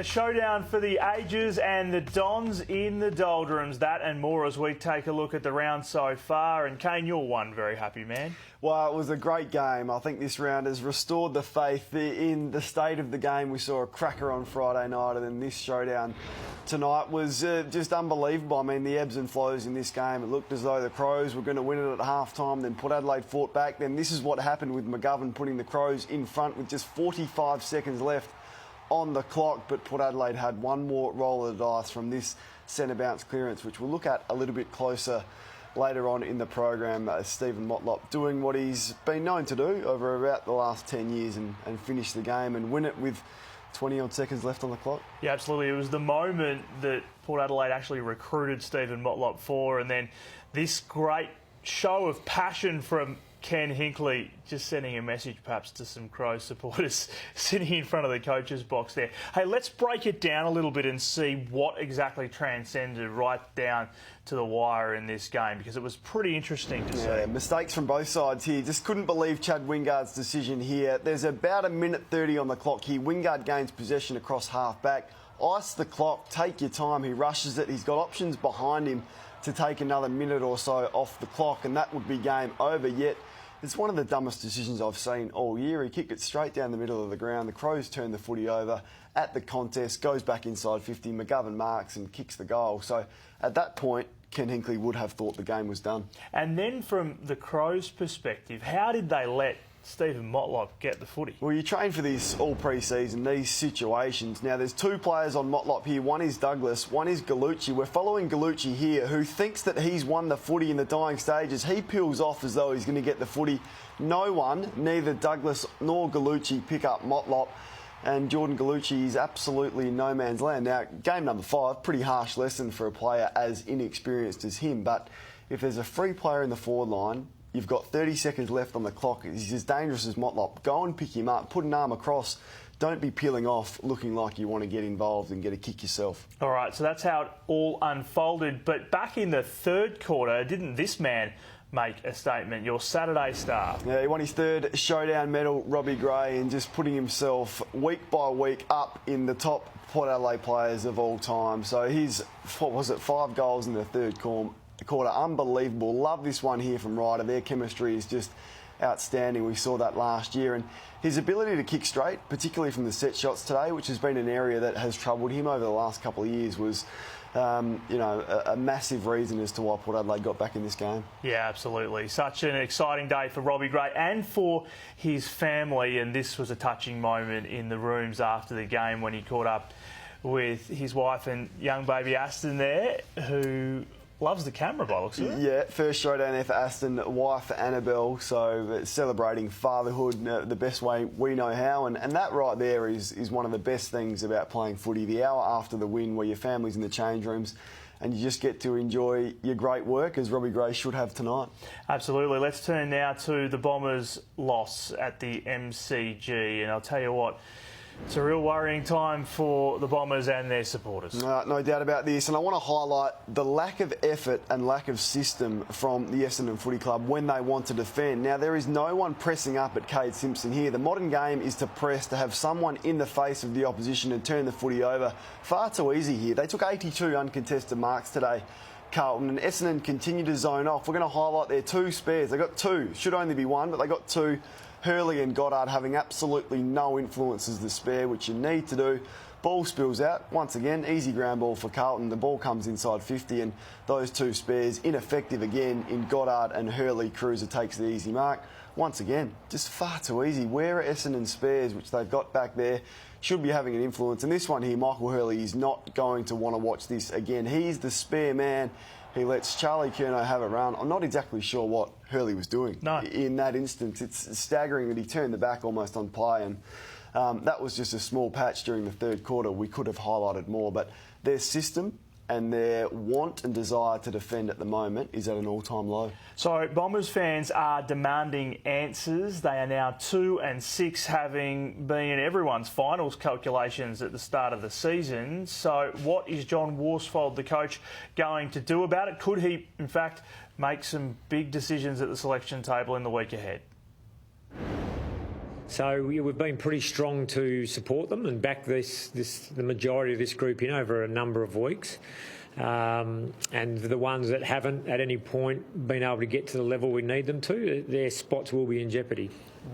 A showdown for the ages and the Dons in the doldrums. That and more as we take a look at the round so far. And Kane, you're one very happy man. Well, it was a great game. I think this round has restored the faith in the state of the game. We saw a cracker on Friday night, and then this showdown tonight was just unbelievable. I mean, the ebbs and flows in this game. It looked as though the Crows were going to win it at half-time, then Port Adelaide fought back. Then this is what happened with McGovern putting the Crows in front with just 45 seconds left on the clock, but Port Adelaide had one more roll of the dice from this centre bounce clearance, which we'll look at a little bit closer later on in the program. Stephen Motlop doing what he's been known to do over about the last 10 years and finish the game and win it with 20-odd seconds left on the clock. Yeah, absolutely. It was the moment that Port Adelaide actually recruited Stephen Motlop for, and then this great show of passion from Ken Hinkley, just sending a message perhaps to some Crows supporters sitting in front of the coach's box there. Hey, let's break it down a little bit and see what exactly transcended right down to the wire in this game, because it was pretty interesting to see. Mistakes from both sides here. Just couldn't believe Chad Wingard's decision here. There's about 1:30 on the clock here. Wingard gains possession across half-back. Ice the clock, take your time. He rushes it. He's got options behind him to take another minute or so off the clock, and that would be game over. Yet it's one of the dumbest decisions I've seen all year. He kicked it straight down the middle of the ground. The Crows turn the footy over at the contest, goes back inside 50. McGovern marks and kicks the goal. So at that point, Ken Hinkley would have thought the game was done. And then from the Crows' perspective, how did they let Stephen Motlop get the footy? Well, you train for this all pre-season, these situations. Now, there's two players on Motlop here. One is Douglas, one is Gallucci. We're following Gallucci here, who thinks that he's won the footy in the dying stages. He peels off as though he's going to get the footy. No one, neither Douglas nor Gallucci, pick up Motlop. And Jordan Gallucci is absolutely in no man's land. Now, game number 5, pretty harsh lesson for a player as inexperienced as him. But if there's a free player in the forward line, you've got 30 seconds left on the clock. He's as dangerous as Motlop. Go and pick him up. Put an arm across. Don't be peeling off looking like you want to get involved and get a kick yourself. All right, so that's how it all unfolded. But back in the third quarter, didn't this man make a statement, your Saturday star? Yeah, he won his third showdown medal, Robbie Gray, and just putting himself week by week up in the top Port Adelaide players of all time. So he's, 5 goals in the third quarter. Unbelievable. Love this one here from Ryder. Their chemistry is just outstanding. We saw that last year. And his ability to kick straight, particularly from the set shots today, which has been an area that has troubled him over the last couple of years, was a massive reason as to why Port Adelaide got back in this game. Yeah, absolutely. Such an exciting day for Robbie Gray and for his family. And this was a touching moment in the rooms after the game when he caught up with his wife and young baby Aston there, who loves the camera by the looks of it. Yeah, first showdown there for Aston, wife for Annabelle, so celebrating fatherhood the best way we know how, and that right there is one of the best things about playing footy, the hour after the win where your family's in the change rooms and you just get to enjoy your great work, as Robbie Gray should have tonight. Absolutely. Let's turn now to the Bombers' loss at the MCG, and I'll tell you what, it's a real worrying time for the Bombers and their supporters. No doubt about this, and I want to highlight the lack of effort and lack of system from the Essendon Footy Club when they want to defend. Now, there is no one pressing up at Cade Simpson here. The modern game is to press, to have someone in the face of the opposition and turn the footy over. Far too easy here. They took 82 uncontested marks today, Carlton, and Essendon continue to zone off. We're going to highlight their 2 spares. They got 2. Should only be 1, but they got 2. Hurley and Goddard having absolutely no influence as the spare, which you need to do. Ball spills out. Once again, easy ground ball for Carlton. The ball comes inside 50 and those 2 spares ineffective again in Goddard and Hurley. Cruiser takes the easy mark. Once again, just far too easy. Where are Essendon spares, which they've got back there? Should be having an influence. And this one here, Michael Hurley is not going to want to watch this again. He's the spare man. He lets Charlie Curnow have a run. I'm not exactly sure what Hurley was doing in that instance. It's staggering that he turned the back almost on play, and that was just a small patch during the third quarter. We could have highlighted more, but their system and their want and desire to defend at the moment is at an all-time low. So Bombers fans are demanding answers. They are now 2-6, having been in everyone's finals calculations at the start of the season. So what is John Worsfold, the coach, going to do about it? Could he, in fact, make some big decisions at the selection table in the week ahead? So we've been pretty strong to support them and back the majority of this group in over a number of weeks. And the ones that haven't at any point been able to get to the level we need them to, their spots will be in jeopardy.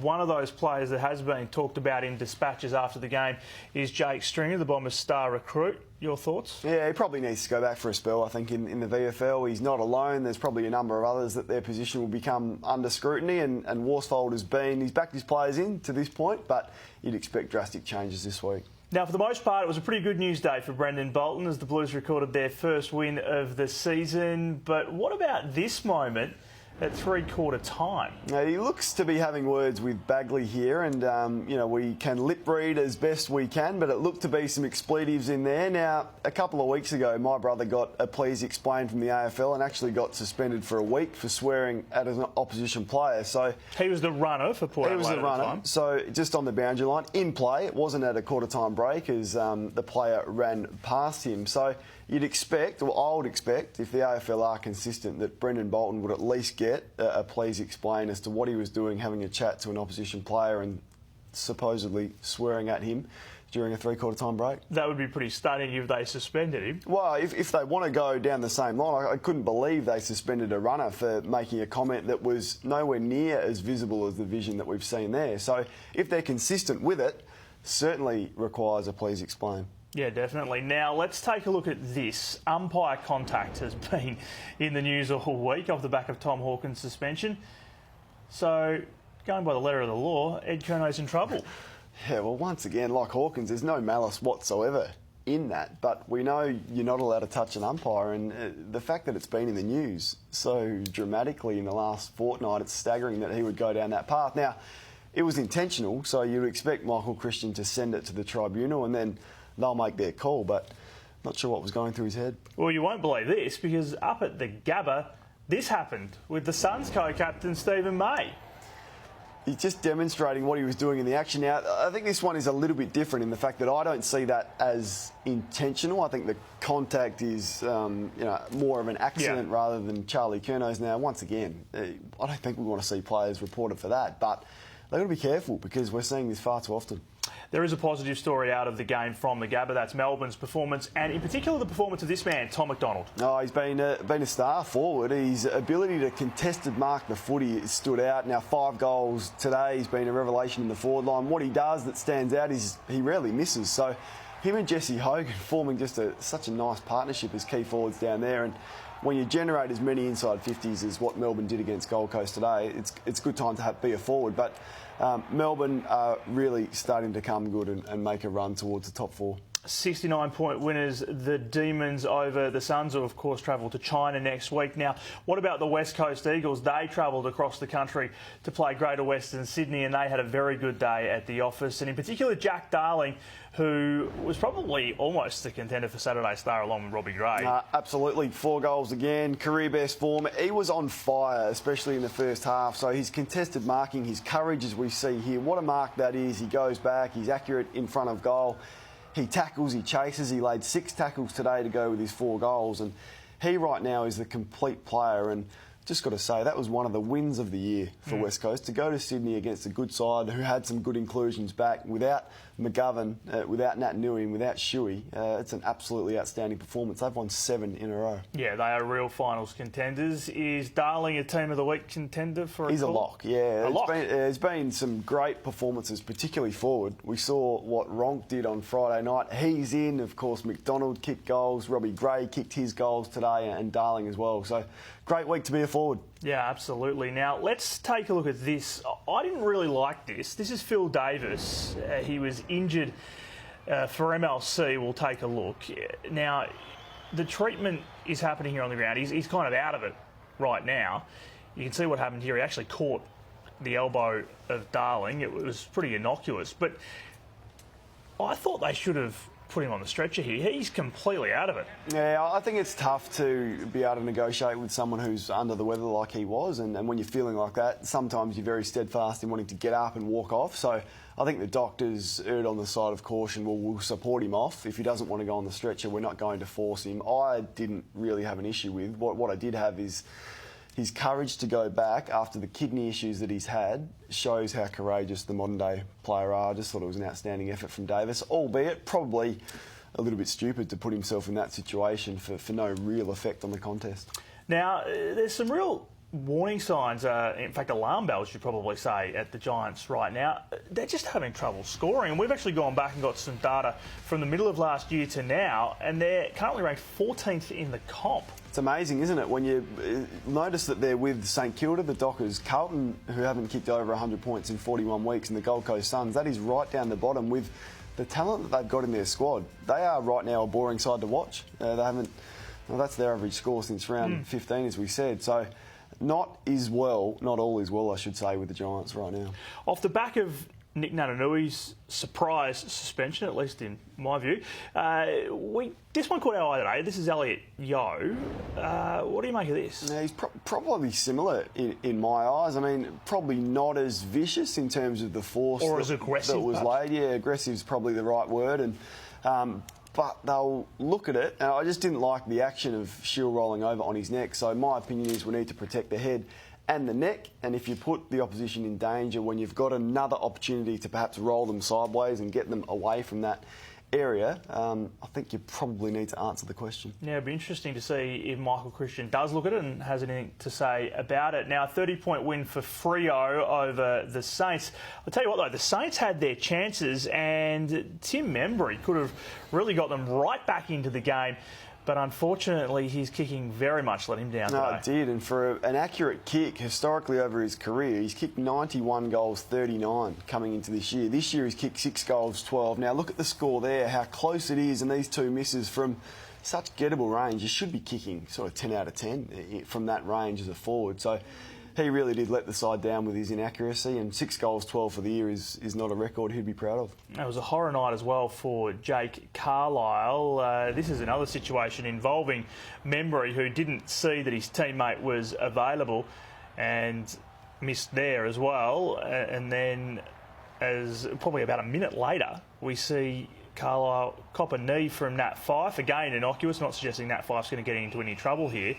One of those players that has been talked about in dispatches after the game is Jake Stringer, the Bombers' star recruit. Your thoughts? Yeah, he probably needs to go back for a spell, I think, in the VFL. He's not alone. There's probably a number of others that their position will become under scrutiny, and Worsfold he's backed his players in to this point, but you'd expect drastic changes this week. Now, for the most part, it was a pretty good news day for Brendan Bolton as the Blues recorded their first win of the season. But what about this moment at three-quarter time? Now, he looks to be having words with Bagley here, and we can lip read as best we can, but it looked to be some expletives in there. Now, a couple of weeks ago, my brother got a please explain from the AFL and actually got suspended for a week for swearing at an opposition player. So he was the runner for Port Adelaide. He was the runner, so just on the boundary line, in play. It wasn't at a quarter-time break as the player ran past him. So you'd expect, or I would expect, if the AFL are consistent, that Brendan Bolton would at least get a please explain as to what he was doing, having a chat to an opposition player and supposedly swearing at him during a three-quarter time break. That would be pretty stunning if they suspended him. Well, if they want to go down the same line, I couldn't believe they suspended a runner for making a comment that was nowhere near as visible as the vision that we've seen there. So if they're consistent with it, certainly requires a please explain. Yeah, definitely. Now, let's take a look at this. Umpire contact has been in the news all week off the back of Tom Hawkins' suspension. So, going by the letter of the law, Ed Kerno's in trouble. Yeah, well, once again, like Hawkins, there's no malice whatsoever in that. But we know you're not allowed to touch an umpire, and the fact that it's been in the news so dramatically in the last fortnight, it's staggering that he would go down that path. Now, it was intentional, so you'd expect Michael Christian to send it to the tribunal and then they'll make their call, but not sure what was going through his head. Well, you won't believe this, because up at the Gabba, this happened with the Suns co-captain Stephen May. He's just demonstrating what he was doing in the action. Now, I think this one is a little bit different in the fact that I don't see that as intentional. I think the contact is more of an accident rather than Charlie Curno's. Now, once again, I don't think we want to see players reported for that, but they've got to be careful because we're seeing this far too often. There is a positive story out of the game from the Gabba. That's Melbourne's performance, and in particular the performance of this man, Tom McDonald. Oh, he's been a star forward. His ability to contested mark the footy stood out. Now, 5 goals today. He's been a revelation in the forward line. What he does that stands out is he rarely misses. So him and Jesse Hogan forming just such a nice partnership as key forwards down there. And when you generate as many inside 50s as what Melbourne did against Gold Coast today, it's a good time to be a forward. But Melbourne are really starting to come good and make a run towards the top 4. 69-point winners, the Demons over the Suns, who of course travel to China next week. Now, what about the West Coast Eagles? They travelled across the country to play Greater Western Sydney, and they had a very good day at the office. And in particular, Jack Darling, who was probably almost the contender for Saturday Star along with Robbie Gray. Absolutely. 4 goals again, career best form. He was on fire, especially in the first half. So his contested marking, his courage as we see here, what a mark that is. He goes back, he's accurate in front of goal. He tackles, he chases. He laid 6 tackles today to go with his 4 goals. And he right now is the complete player. And just got to say, that was one of the wins of the year for West Coast, to go to Sydney against a good side who had some good inclusions back without McGovern, without Nat Nui, without Shuey. It's an absolutely outstanding performance. They've won 7 in a row. Yeah, they are real finals contenders. Is Darling a Team of the Week contender for a He's call? a lock, yeah. A lock. There's been some great performances, particularly forward. We saw what Ronk did on Friday night. He's in. Of course, McDonald kicked goals. Robbie Gray kicked his goals today, and Darling as well. So, great week to be a forward. Yeah, absolutely. Now, let's take a look at this. I didn't really like this. This is Phil Davis. He was injured for MLC. We'll take a look. Now, the treatment is happening here on the ground. He's kind of out of it right now. You can see what happened here. He actually caught the elbow of Darling. It was pretty innocuous. But I thought they should have put him on the stretcher here. He's completely out of it. Yeah, I think it's tough to be able to negotiate with someone who's under the weather like he was, and when you're feeling like that, sometimes you're very steadfast in wanting to get up and walk off. So I think the doctors erred on the side of caution. We'll support him off. If he doesn't want to go on the stretcher, we're not going to force him. I didn't really have an issue with. What I did have is his courage to go back after the kidney issues that he's had shows how courageous the modern day player are. I just thought it was an outstanding effort from Davis, albeit probably a little bit stupid to put himself in that situation for no real effect on the contest. Now, there's some real warning signs, in fact alarm bells you'd probably say, at the Giants right now. They're just having trouble scoring, and we've actually gone back and got some data from the middle of last year to now, and they're currently ranked 14th in the comp. It's amazing, isn't it, when you notice that they're with St Kilda, the Dockers, Carlton, who haven't kicked over 100 points in 41 weeks, and the Gold Coast Suns. That is right down the bottom with the talent that they've got in their squad. They are right now a boring side to watch. They haven't. Well, that's their average score since round 15, as we said. So not all is well, I should say, with the Giants right now. Off the back of Nick Nananui's surprise suspension, at least in my view, this one caught our eye today. This is Elliot Yeo. What do you make of this? Yeah, he's probably similar in my eyes. I mean, probably not as vicious in terms of the force or as aggressive, that was perhaps. laid. Yeah, aggressive is probably the right word. And but they'll look at it. I just didn't like the action of Shield rolling over on his neck. So my opinion is we need to protect the head and the neck. And if you put the opposition in danger when you've got another opportunity to perhaps roll them sideways and get them away from that area, I think you probably need to answer the question. Yeah, it'd be interesting to see if Michael Christian does look at it and has anything to say about it. Now, a 30-point win for Freo over the Saints. I'll tell you what, though, the Saints had their chances, and Tim Membry could have really got them right back into the game. But unfortunately, his kicking very much let him down today. No, it did. And for an accurate kick, historically over his career, he's kicked 91 goals, 39 coming into this year. This year he's kicked 6 goals, 12. Now look at the score there, how close it is, and these two misses from such gettable range. You should be kicking sort of 10 out of 10 from that range as a forward. So he really did let the side down with his inaccuracy, and 6 goals, 12 for the year is not a record he'd be proud of. It was a horror night as well for Jake Carlisle. This is another situation involving Membry, who didn't see that his teammate was available and missed there as well. And then, as probably about a minute later, we see Carlisle cop a knee from Nat Fyfe. Again, innocuous, not suggesting Nat Fyfe's going to get into any trouble here,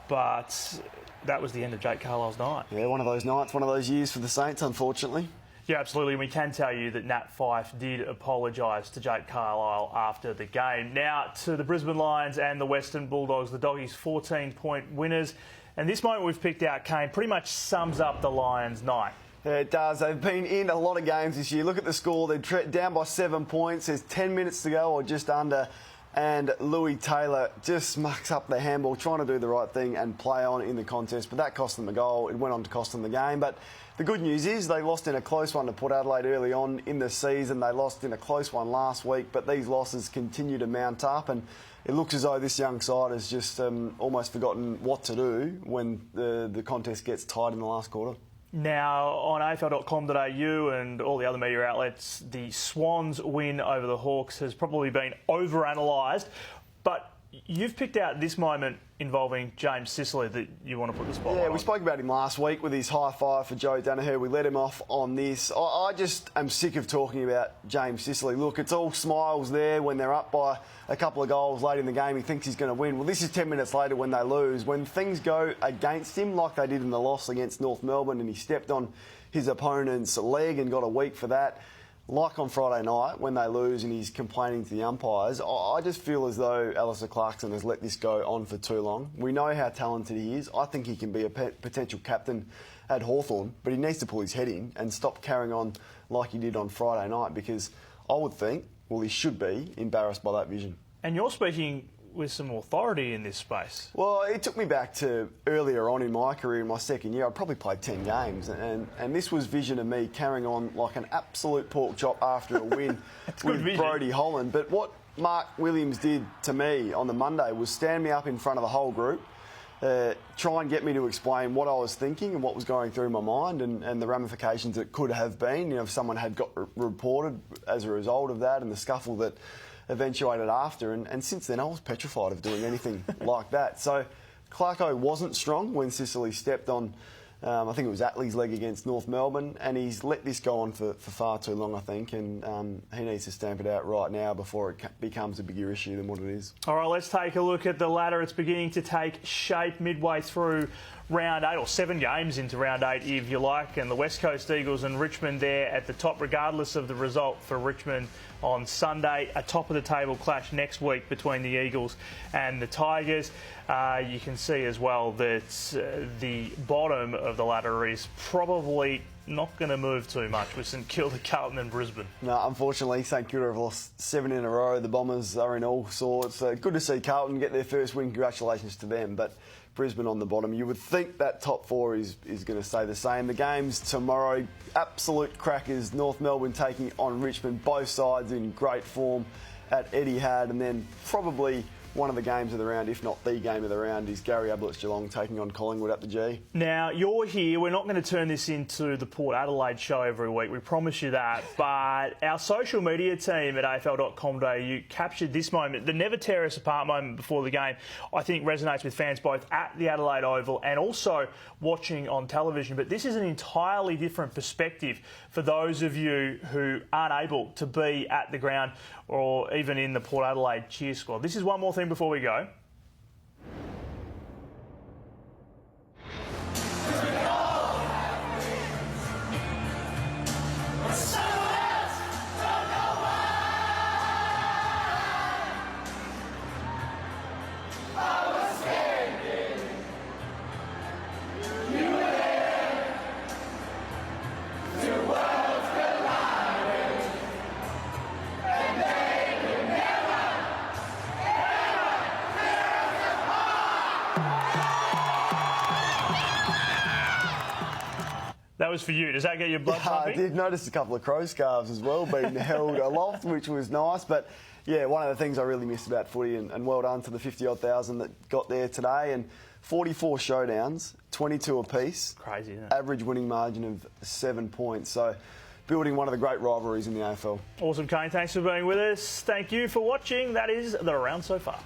but that was the end of Jake Carlisle's night. Yeah, one of those nights, one of those years for the Saints, unfortunately. Yeah, absolutely. And we can tell you that Nat Fyfe did apologise to Jake Carlisle after the game. Now to the Brisbane Lions and the Western Bulldogs, the Doggies 14-point winners. And this moment we've picked out, Kane, pretty much sums up the Lions' night. Yeah, it does. They've been in a lot of games this year. Look at the score. They're down by 7 points. There's 10 minutes to go or just under. And Louis Taylor just mucks up the handball, trying to do the right thing and play on in the contest. But that cost them a goal. It went on to cost them the game. But the good news is they lost in a close one to Port Adelaide early on in the season. They lost in a close one last week. But these losses continue to mount up. And it looks as though this young side has just almost forgotten what to do when the contest gets tight in the last quarter. Now, on AFL.com.au and all the other media outlets, the Swans win over the Hawks has probably been overanalysed. But you've picked out this moment involving James Sicily that you want to put the spotlight on. Yeah, we spoke about him last week with his high five for Joe Danaher. We let him off on this. I just am sick of talking about James Sicily. Look, it's all smiles there when they're up by a couple of goals late in the game. He thinks he's going to win. Well, this is 10 minutes later when they lose. When things go against him, like they did in the loss against North Melbourne, and he stepped on his opponent's leg and got a week for that, like on Friday night when they lose and he's complaining to the umpires, I just feel as though Alistair Clarkson has let this go on for too long. We know how talented he is. I think he can be a potential captain at Hawthorn, but he needs to pull his head in and stop carrying on like he did on Friday night, because I would think, well, he should be embarrassed by that vision. And you're speaking with some authority in this space. Well, it took me back to earlier on in my career, in my second year. I probably played 10 games, and this was vision of me carrying on like an absolute pork chop after a win with Brodie Holland. But what Mark Williams did to me on the Monday was stand me up in front of the whole group, try and get me to explain what I was thinking and what was going through my mind and the ramifications that could have been, you know, if someone had got reported as a result of that and the scuffle that eventuated after, and since then I was petrified of doing anything like that. So Clarko wasn't strong when Sicily stepped on I think it was Atlee's leg against North Melbourne, and he's let this go on for far too long, I think, and he needs to stamp it out right now before it becomes a bigger issue than what it is. All right, let's take a look at the ladder. It's beginning to take shape midway through round 8, or 7 games into round 8, if you like, and the West Coast Eagles and Richmond there at the top, regardless of the result for Richmond on Sunday. A top-of-the-table clash next week between the Eagles and the Tigers. You can see as well that the bottom of the ladder is probably not going to move too much with St Kilda, Carlton and Brisbane. No, unfortunately, St Kilda have lost 7 in a row. The Bombers are in all sorts. Good to see Carlton get their first win. Congratulations to them. But Brisbane on the bottom. You would think that top 4 is going to stay the same. The games tomorrow, absolute crackers. North Melbourne taking on Richmond. Both sides in great form at Etihad. And then probably one of the games of the round, if not the game of the round, is Gary Ablett's Geelong taking on Collingwood at the G. Now, you're here. We're not going to turn this into the Port Adelaide show every week. We promise you that. But our social media team at afl.com.au captured this moment, the never tear us apart moment before the game. I think resonates with fans both at the Adelaide Oval and also watching on television. But this is an entirely different perspective for those of you who aren't able to be at the ground or even in the Port Adelaide cheer squad. This is one more thing before we go. That was for you. Does that get your blood pumping? I did notice a couple of crow scarves as well being held aloft, which was nice. But yeah, one of the things I really missed about footy, and well done to the 50-odd thousand that got there today, and 44 showdowns, 22 apiece. Crazy, isn't it? Average winning margin of 7 points. So building one of the great rivalries in the AFL. Awesome, Kane. Thanks for being with us. Thank you for watching. That is the round so far.